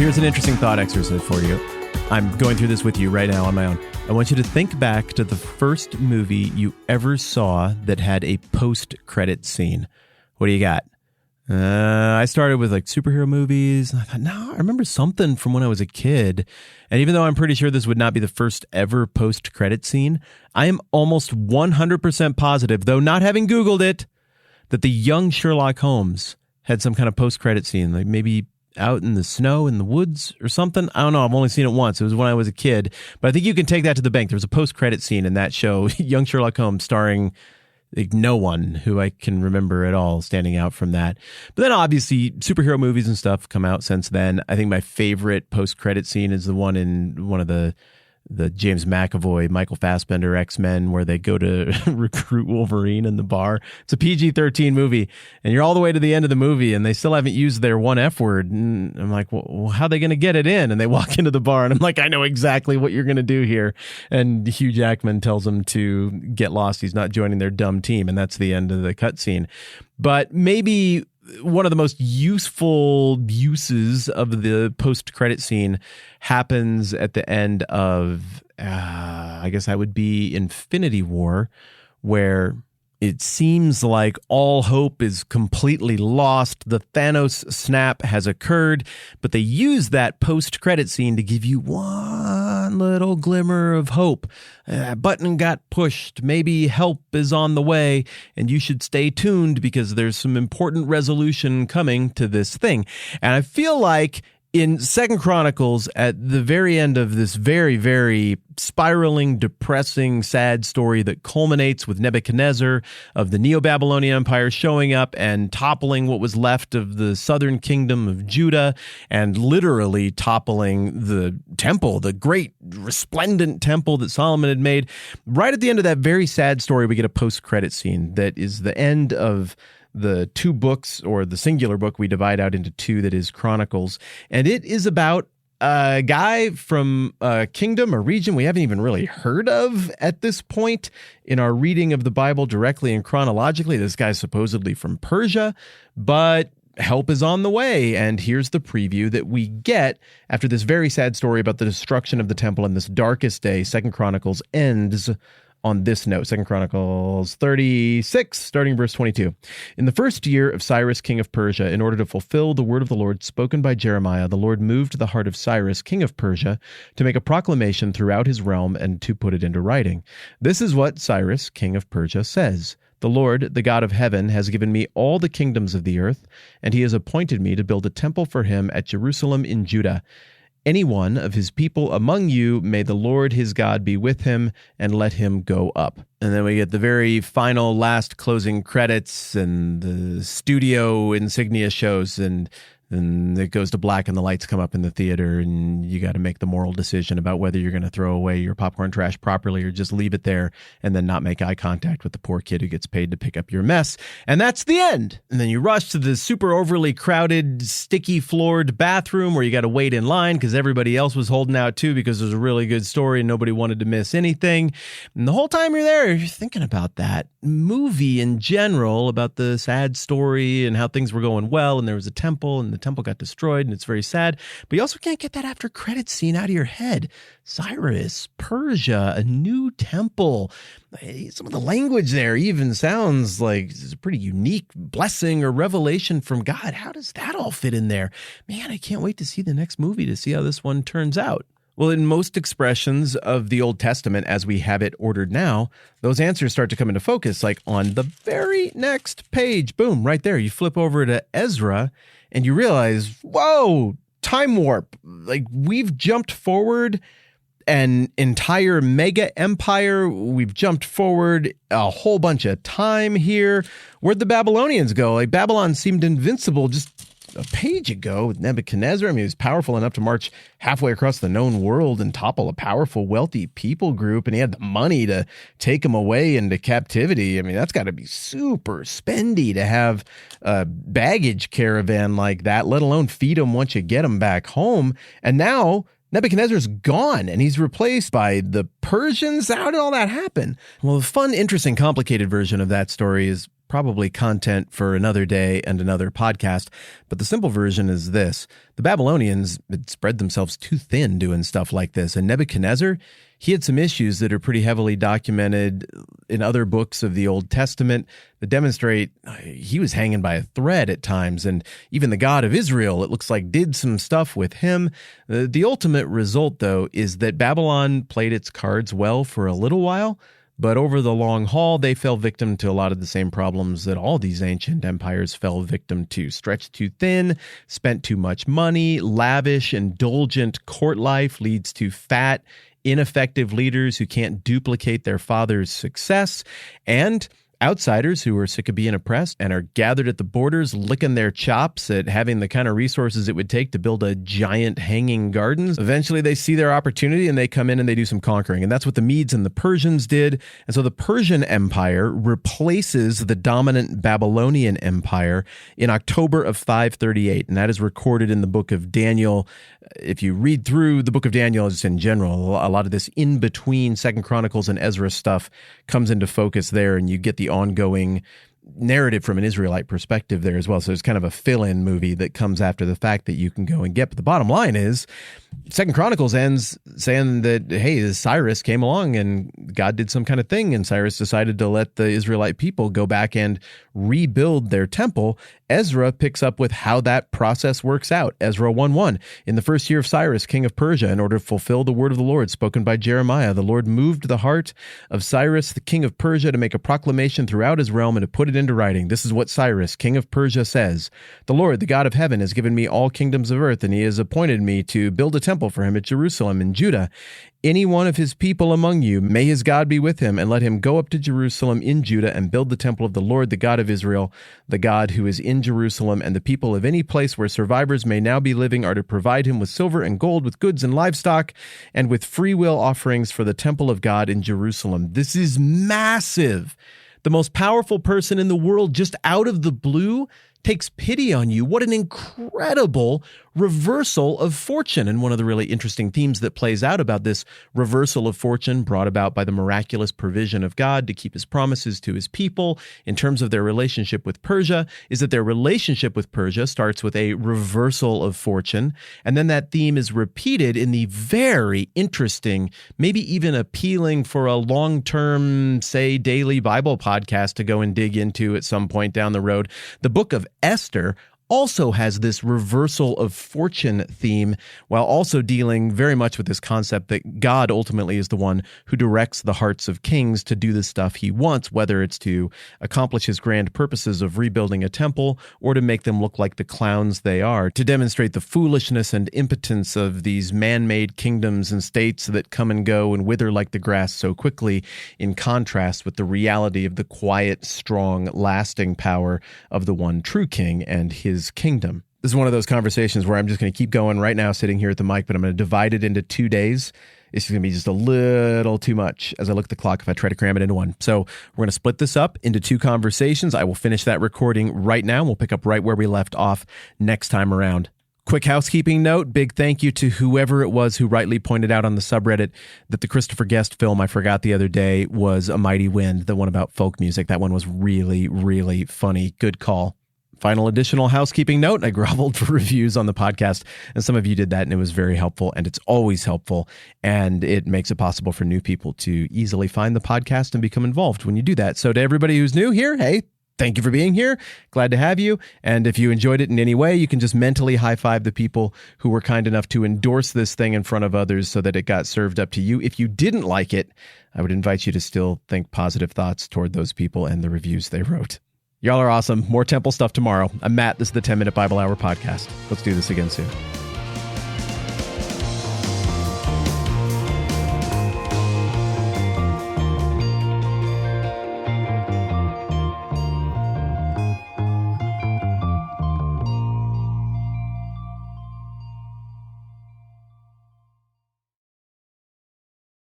here's an interesting thought exercise for you. I'm going through this with you right now on my own. I want you to think back to the first movie you ever saw that had a post-credit scene. What do you got? I started with like superhero movies. I thought, no, I remember something from when I was a kid. And even though I'm pretty sure this would not be the first ever post-credit scene, I am almost 100% positive, though not having Googled it, that the young Sherlock Holmes had some kind of post-credit scene, like maybe out in the snow in the woods or something. I don't know. I've only seen it once. It was when I was a kid. But I think you can take that to the bank. There was a post-credit scene in that show, Young Sherlock Holmes, starring like no one who I can remember at all standing out from that. But then obviously superhero movies and stuff come out since then. I think my favorite post-credit scene is the one in one of the James McAvoy, Michael Fassbender X-Men, where they go to recruit Wolverine in the bar. It's a PG-13 movie, and you're all the way to the end of the movie, and they still haven't used their one F word. And I'm like, well, how are they going to get it in? And they walk into the bar, and I'm like, I know exactly what you're going to do here. And Hugh Jackman tells them to get lost. He's not joining their dumb team, and that's the end of the cutscene. But maybe one of the most useful uses of the post-credit scene happens at the end of, I guess that would be Infinity War, where it seems like all hope is completely lost. The Thanos snap has occurred, but they use that post-credit scene to give you one little glimmer of hope. A button got pushed. Maybe help is on the way, and you should stay tuned because there's some important resolution coming to this thing. And I feel like in 2 Chronicles, at the very end of this very, very spiraling, depressing, sad story that culminates with Nebuchadnezzar of the Neo-Babylonian Empire showing up and toppling what was left of the southern kingdom of Judah and literally toppling the temple, the great resplendent temple that Solomon had made. Right at the end of that very sad story, we get a post-credit scene that is the end of the 2 books, or the singular book we divide out into 2 that is Chronicles. And it is about a guy from a kingdom, a region we haven't even really heard of at this point in our reading of the Bible directly and chronologically. This guy's supposedly from Persia, but help is on the way. And here's the preview that we get after this very sad story about the destruction of the temple in this darkest day. 2 Chronicles ends on this note. 2 Chronicles 36, starting verse 22. In the first year of Cyrus, king of Persia, in order to fulfill the word of the Lord spoken by Jeremiah, the Lord moved the heart of Cyrus, king of Persia, to make a proclamation throughout his realm and to put it into writing. This is what Cyrus, king of Persia, says. The Lord, the God of heaven, has given me all the kingdoms of the earth, and he has appointed me to build a temple for him at Jerusalem in Judah. Any one of his people among you, may the Lord his God be with him, and let him go up. And then we get the very final last closing credits, and the studio insignia shows, and then it goes to black and the lights come up in the theater, and you got to make the moral decision about whether you're going to throw away your popcorn trash properly or just leave it there and then not make eye contact with the poor kid who gets paid to pick up your mess. And that's the end. And then you rush to the super overly crowded, sticky floored bathroom where you got to wait in line because everybody else was holding out too because there's a really good story and nobody wanted to miss anything. And the whole time you're there, you're thinking about that movie in general, about the sad story and how things were going well, and there was a temple and the temple got destroyed and it's very sad. But you also can't get that after credits scene out of your head. Cyrus, Persia, a new temple. Some of the language there even sounds like it's a pretty unique blessing or revelation from God. How does that all fit in there? Man, I can't wait to see the next movie to see how this one turns out. Well, in most expressions of the Old Testament, as we have it ordered now, those answers start to come into focus, like on the very next page. Boom, right there. You flip over to Ezra and you realize, whoa, time warp. Like, we've jumped forward an entire mega empire. We've jumped forward a whole bunch of time here. Where'd the Babylonians go? Like, Babylon seemed invincible just a page ago with Nebuchadnezzar. I mean, he was powerful enough to march halfway across the known world and topple a powerful, wealthy people group, and he had the money to take them away into captivity. I mean, that's got to be super spendy to have a baggage caravan like that, let alone feed them once you get them back home. And now Nebuchadnezzar's gone, and he's replaced by the Persians. How did all that happen? Well, the fun, interesting, complicated version of that story is probably content for another day and another podcast, but the simple version is this. The Babylonians had spread themselves too thin doing stuff like this, and Nebuchadnezzar, he had some issues that are pretty heavily documented in other books of the Old Testament that demonstrate he was hanging by a thread at times, and even the God of Israel, it looks like, did some stuff with him. The ultimate result, though, is that Babylon played its cards well for a little while, but over the long haul, they fell victim to a lot of the same problems that all these ancient empires fell victim to. Stretched too thin, spent too much money, lavish, indulgent court life leads to fat, ineffective leaders who can't duplicate their father's success, and outsiders who are sick of being oppressed and are gathered at the borders licking their chops at having the kind of resources it would take to build a giant hanging gardens. Eventually they see their opportunity and they come in and they do some conquering. And that's what the Medes and the Persians did. And so the Persian Empire replaces the dominant Babylonian Empire in October of 538. And that is recorded in the book of Daniel. If you read through the book of Daniel just in general, a lot of this in between 2 Chronicles and Ezra stuff comes into focus there, and you get the ongoing narrative from an Israelite perspective there as well. So it's kind of a fill-in movie that comes after the fact that you can go and get. But the bottom line is 2 Chronicles ends saying that, hey, Cyrus came along and God did some kind of thing, and Cyrus decided to let the Israelite people go back and rebuild their temple. Ezra picks up with how that process works out. Ezra 1:1, in the first year of Cyrus, king of Persia, in order to fulfill the word of the Lord spoken by Jeremiah, the Lord moved the heart of Cyrus, the king of Persia, to make a proclamation throughout his realm and to put it into writing. This is what Cyrus, king of Persia, says. The Lord, the God of heaven, has given me all kingdoms of earth, and he has appointed me to build a temple for him at Jerusalem in Judah. Any one of his people among you, may his God be with him, and let him go up to Jerusalem in Judah and build the temple of the Lord, the God of Israel, the God who is in Jerusalem. And the people of any place where survivors may now be living are to provide him with silver and gold, with goods and livestock, and with free will offerings for the temple of God in Jerusalem. This is massive. The most powerful person in the world, just out of the blue, takes pity on you. What an incredible reversal of fortune. And one of the really interesting themes that plays out about this reversal of fortune brought about by the miraculous provision of God to keep his promises to his people in terms of their relationship with Persia is that their relationship with Persia starts with a reversal of fortune. And then that theme is repeated in the very interesting, maybe even appealing for a long-term, say, daily Bible podcast to go and dig into at some point down the road. The book of Esther also has this reversal of fortune theme, while also dealing very much with this concept that God ultimately is the one who directs the hearts of kings to do the stuff he wants, whether it's to accomplish his grand purposes of rebuilding a temple or to make them look like the clowns they are, to demonstrate the foolishness and impotence of these man-made kingdoms and states that come and go and wither like the grass so quickly, in contrast with the reality of the quiet, strong, lasting power of the one true king and his kingdom. This is one of those conversations where I'm just going to keep going right now sitting here at the mic, but I'm going to divide it into 2 days. It's going to be just a little too much as I look at the clock if I try to cram it into one. So we're going to split this up into 2 conversations. I will finish that recording right now. We'll pick up right where we left off next time around. Quick housekeeping note, big thank you to whoever it was who rightly pointed out on the subreddit that the Christopher Guest film I forgot the other day was A Mighty Wind, the one about folk music. That one was really, really funny. Good call. Final additional housekeeping note, I groveled for reviews on the podcast, and some of you did that, and it was very helpful, and it's always helpful, and it makes it possible for new people to easily find the podcast and become involved when you do that. So to everybody who's new here, hey, thank you for being here. Glad to have you. And if you enjoyed it in any way, you can just mentally high-five the people who were kind enough to endorse this thing in front of others so that it got served up to you. If you didn't like it, I would invite you to still think positive thoughts toward those people and the reviews they wrote. Y'all are awesome. More temple stuff tomorrow. I'm Matt. This is the 10-Minute Bible Hour podcast. Let's do this again soon.